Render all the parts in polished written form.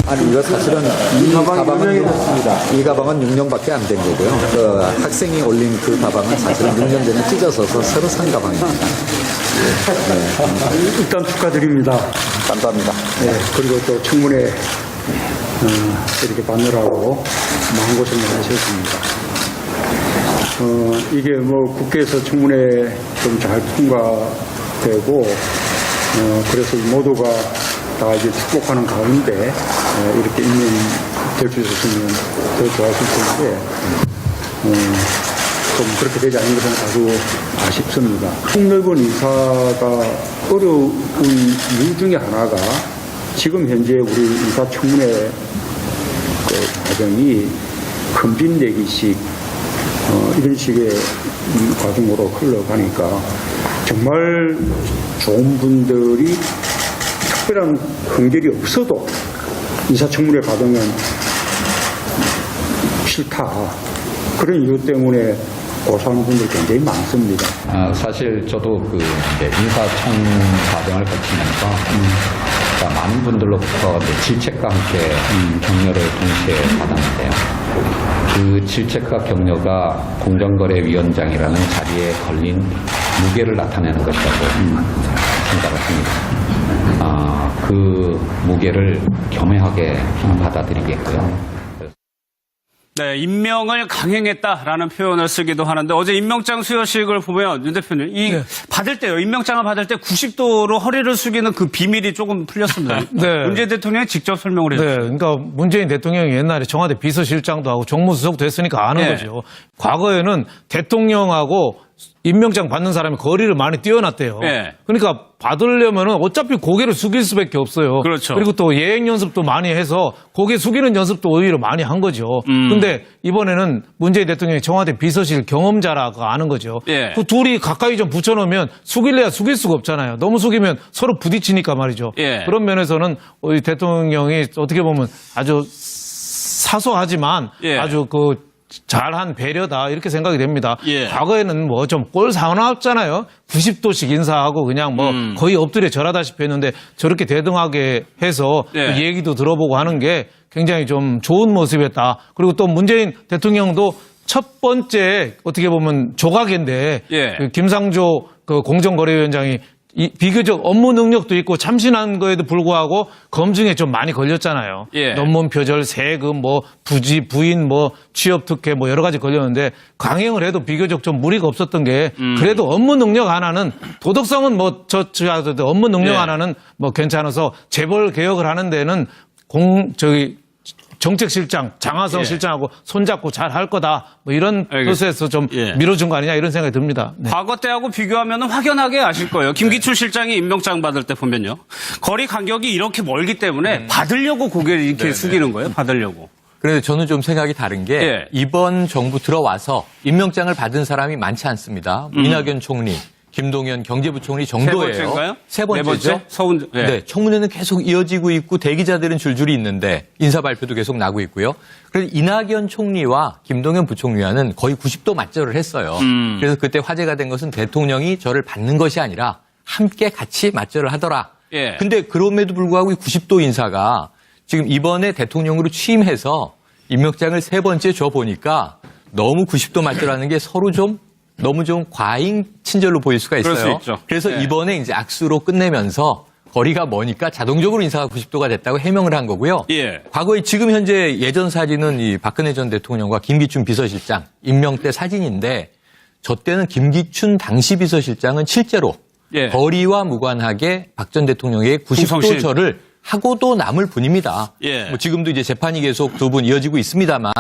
아니, 이거 사실은 이 가방은 6년밖에 안 된 거고요. 그 학생이 올린 그 가방은 사실은 6년 전에 찢어져서 새로 산 가방입니다. 일단 축하드립니다. 감사합니다. 네, 그리고 또 청문회 이렇게 받느라고 마음고생 많으셨습니다. 이게 뭐 국회에서 청문회 좀 잘 통과되고 그래서 모두가 다 이제 축복하는 가운데 이렇게 임명될 수 있었으면 더 좋았을 텐데 좀 그렇게 되지 않은 것은 아주 아쉽습니다. 폭넓은 인사가 어려운 이유 중에 하나가 지금 현재 우리 인사청문회 그 과정이 검진내기식 이런 식의 과정으로 흘러가니까 정말 좋은 분들이 특별한 흥결이 없어도 인사청문회 과정은 싫다. 그런 이유 때문에 고소하는 분들이 굉장히 많습니다. 사실 저도 그 인사청 과정을 거치면서 많은 분들로부터 질책과 함께 격려를 동시에 받았는데요. 그 질책과 격려가 공정거래위원장이라는 자리에 걸린 무게를 나타내는 것이라고 생각을 합니다. 그 무게를 겸허하게 받아들이겠고요. 네, 임명을 강행했다라는 표현을 쓰기도 하는데 어제 임명장 수여식을 보면 윤 대표님 받을 때요. 임명장을 받을 때 90도로 허리를 숙이는 그 비밀이 조금 풀렸습니다. 네. 문재인 대통령이 직접 설명을 네, 했죠. 그러니까 문재인 대통령이 옛날에 청와대 비서실장도 하고 정무수석도 했으니까 아는 거죠. 과거에는 대통령하고 임명장 받는 사람이 거리를 많이 뛰어났대요. 네. 그러니까 받으려면 어차피 고개를 숙일 수밖에 없어요. 그렇죠. 그리고 또 예행 연습도 많이 해서 고개 숙이는 연습도 오히려 많이 한 거죠. 근데 이번에는 문재인 대통령이 청와대 비서실 경험자라고 아는 거죠. 예. 그 둘이 가까이 좀 붙여놓으면 숙일래야 숙일 수가 없잖아요. 너무 숙이면 서로 부딪히니까 말이죠. 예. 그런 면에서는 우리 대통령이 어떻게 보면 아주 사소하지만 예. 아주 그 잘한 배려다 이렇게 생각이 됩니다. 예. 과거에는 뭐 좀 꼴 사나웠잖아요. 90도씩 인사하고 그냥 뭐 거의 엎드려 절하다시피 했는데 저렇게 대등하게 해서 예. 그 얘기도 들어보고 하는 게 굉장히 좀 좋은 모습이었다. 그리고 또 문재인 대통령도 첫 번째 어떻게 보면 조각인데 예. 그 김상조 그 공정거래위원장이 비교적 업무 능력도 있고 참신한 거에도 불구하고 검증에 좀 많이 걸렸잖아요. 예. 논문 표절, 세금, 뭐 부지, 부인, 뭐 취업 특혜, 뭐 여러 가지 걸렸는데 강행을 해도 비교적 좀 무리가 없었던 게 그래도 업무 능력 하나는 도덕성은 뭐 저치하더라도 업무 능력 예. 하나는 뭐 괜찮아서 재벌 개혁을 하는 데는 정책실장, 장하성 예. 실장하고 손잡고 잘 할 거다. 뭐 이런 알겠습니다. 뜻에서 좀 예. 밀어준 거 아니냐 이런 생각이 듭니다. 네. 과거 때하고 비교하면 확연하게 아실 거예요. 김기춘 실장이 임명장 받을 때 보면요. 거리 간격이 이렇게 멀기 때문에 받으려고 고개를 이렇게 숙이는 거예요. 받으려고. 그런데 저는 좀 생각이 다른 게 예. 이번 정부 들어와서 임명장을 받은 사람이 많지 않습니다. 이낙연 총리, 김동연 경제부총리 정도예요. 세 번째인가요? 세 번째죠. 네 번째? 서훈, 네. 네, 청문회는 계속 이어지고 있고 대기자들은 줄줄이 있는데 인사 발표도 계속 나고 있고요. 그래서 이낙연 총리와 김동연 부총리와는 거의 90도 맞절을 했어요. 그래서 그때 화제가 된 것은 대통령이 저를 받는 것이 아니라 함께 같이 맞절을 하더라. 예. 근데 그럼에도 불구하고 이 90도 인사가 지금 이번에 대통령으로 취임해서 임명장을 세 번째 줘 보니까 너무 90도 맞절하는 게 서로 너무 좀 과잉 친절로 보일 수가 있어요. 그럴 수 있죠. 그래서 네. 이번에 이제 악수로 끝내면서 거리가 머니까 자동적으로 인사가 90도가 됐다고 해명을 한 거고요. 예. 과거에 지금 현재 예전 사진은 이 박근혜 전 대통령과 김기춘 비서실장 임명 때 사진인데 저 때는 김기춘 당시 비서실장은 실제로 예. 거리와 무관하게 박 전 대통령의 90도 충성심. 절을 하고도 남을 분입니다. 예. 뭐 지금도 이제 재판이 계속 두 분 이어지고 있습니다만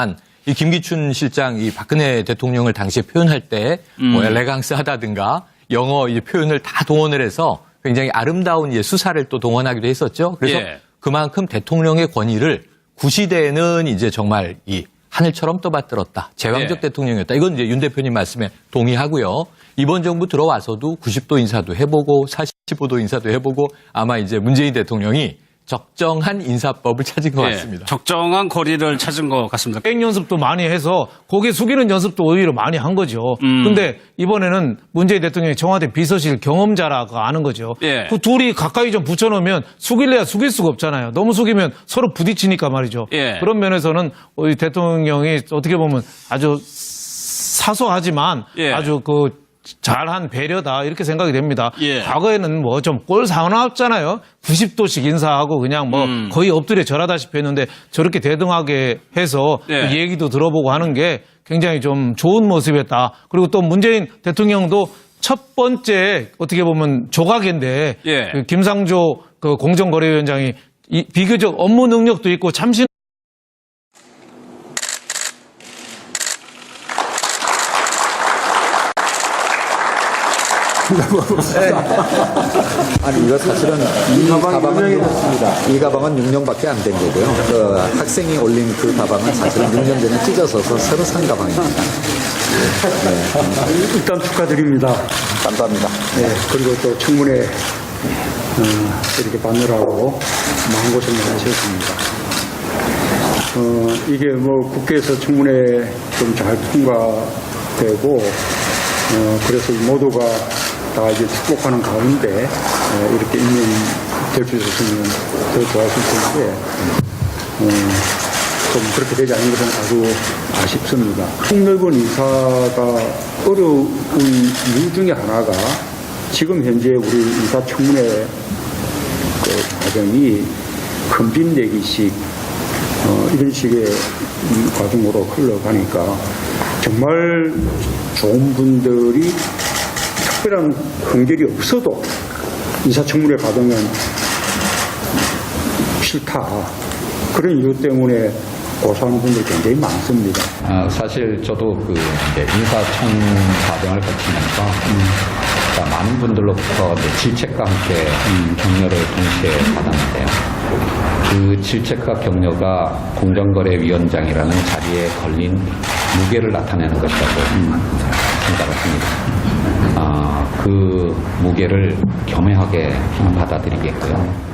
이 김기춘 실장 이 박근혜 대통령을 당시에 표현할 때 뭐 엘레강스하다든가 영어 이제 표현을 다 동원을 해서 굉장히 아름다운 이제 수사를 또 동원하기도 했었죠. 그래서 예. 그만큼 대통령의 권위를 구시대에는 이제 정말 이 하늘처럼 떠받들었다. 제왕적 예. 대통령이었다. 이건 이제 윤 대표님 말씀에 동의하고요. 이번 정부 들어와서도 90도 인사도 해보고 45도 인사도 해보고 아마 이제 문재인 대통령이 적정한 인사법을 찾은 것 예, 같습니다. 적정한 거리를 찾은 것 같습니다. 백 연습도 많이 해서 고개 숙이는 연습도 오히려 많이 한 거죠. 근데 이번에는 문재인 대통령이 청와대 비서실 경험자라고 아는 거죠. 예. 그 둘이 가까이 좀 붙여놓으면 숙일래야 숙일 수가 없잖아요. 너무 숙이면 서로 부딪히니까 말이죠. 예. 그런 면에서는 우리 대통령이 어떻게 보면 아주 사소하지만 예. 아주 그 잘한 배려다 이렇게 생각이 됩니다. 예. 과거에는 뭐 좀 꼴 사나웠잖아요. 90도씩 인사하고 그냥 뭐 거의 엎드려 절하다시피 했는데 저렇게 대등하게 해서 예. 그 얘기도 들어보고 하는 게 굉장히 좀 좋은 모습이었다. 그리고 또 문재인 대통령도 첫 번째 어떻게 보면 조각인데 예. 그 김상조 그 공정거래위원장이 비교적 업무 능력도 있고 참신 아니 이거 사실은 이 가방은 6년밖에 안 된 거고요. 그 학생이 올린 그 가방은 사실은 6년 전에 찢어서서 새로 산 가방입니다. 일단 축하드립니다. 감사합니다. 네, 그리고 또 청문회 이렇게 받느라고 마음고생을 하셨습니다. 이게 뭐 국회에서 청문회 좀 잘 통과되고 그래서 모두가 다 이제 축복하는 가운데 이렇게 임명될 수 있었으면 더 좋았을 텐데 좀 그렇게 되지 않은 것은 아주 아쉽습니다. 폭넓은 인사가 어려운 이유 중에 하나가 지금 현재 우리 인사청문회 그 과정이 큰빚내기식 이런 식의 과정으로 흘러가니까 정말 좋은 분들이 특별한 공절이 없어도 인사청문회 과정은 싫다. 그런 이유 때문에 고소하는 분들이 굉장히 많습니다. 사실 저도 그 이제 인사청 과정을 거치면서 많은 분들로부터 이제 질책과 함께 격려를 동시에 받았는데요. 그 질책과 격려가 공정거래위원장이라는 자리에 걸린 무게를 나타내는 것이라고 생각을 합니다. 그 무게를 겸허하게 받아들이겠고요.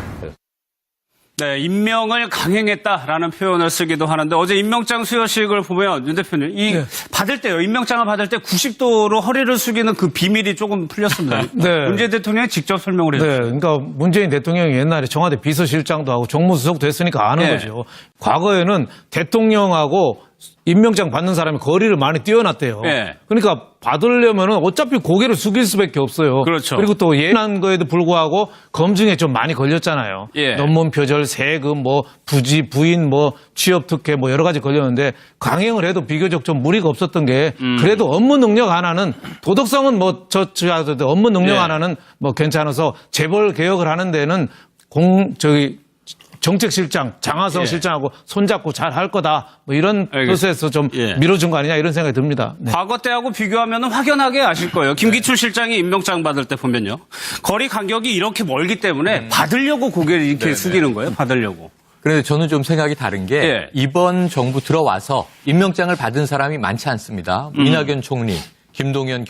네, 임명을 강행했다라는 표현을 쓰기도 하는데 어제 임명장 수여식을 보면 윤 대표님 받을 때요. 임명장을 받을 때 90도로 허리를 숙이는 그 비밀이 조금 풀렸습니다. 네. 문재인 대통령이 직접 설명을 네, 해주셨어요. 그러니까 문재인 대통령이 옛날에 청와대 비서실장도 하고 정무수석도 했으니까 아는 네. 거죠. 과거에는 대통령하고 임명장 받는 사람이 거리를 많이 뛰어났대요. 네. 그러니까 받으려면은 어차피 고개를 숙일 수밖에 없어요. 그렇죠. 그리고 또 예난 거에도 불구하고 검증에 좀 많이 걸렸잖아요. 예. 논문 표절, 세금, 뭐 부지, 부인, 뭐 취업 특혜, 뭐 여러 가지 걸렸는데 강행을 해도 비교적 좀 무리가 없었던 게 그래도 업무 능력 하나는 도덕성은 뭐 업무 능력 예. 하나는 뭐 괜찮아서 재벌 개혁을 하는 데는 정책실장, 장하성 예. 실장하고 손잡고 잘 할 거다. 뭐 이런 알겠습니다. 뜻에서 좀 예. 밀어준 거 아니냐 이런 생각이 듭니다. 네. 과거 때하고 비교하면 확연하게 아실 거예요. 김기춘 실장이 임명장 받을 때 보면요. 거리 간격이 이렇게 멀기 때문에 받으려고 고개를 이렇게 숙이는 거예요. 받으려고. 그런데 저는 좀 생각이 다른 게 예. 이번 정부 들어와서 임명장을 받은 사람이 많지 않습니다. 이낙연 총리, 김동연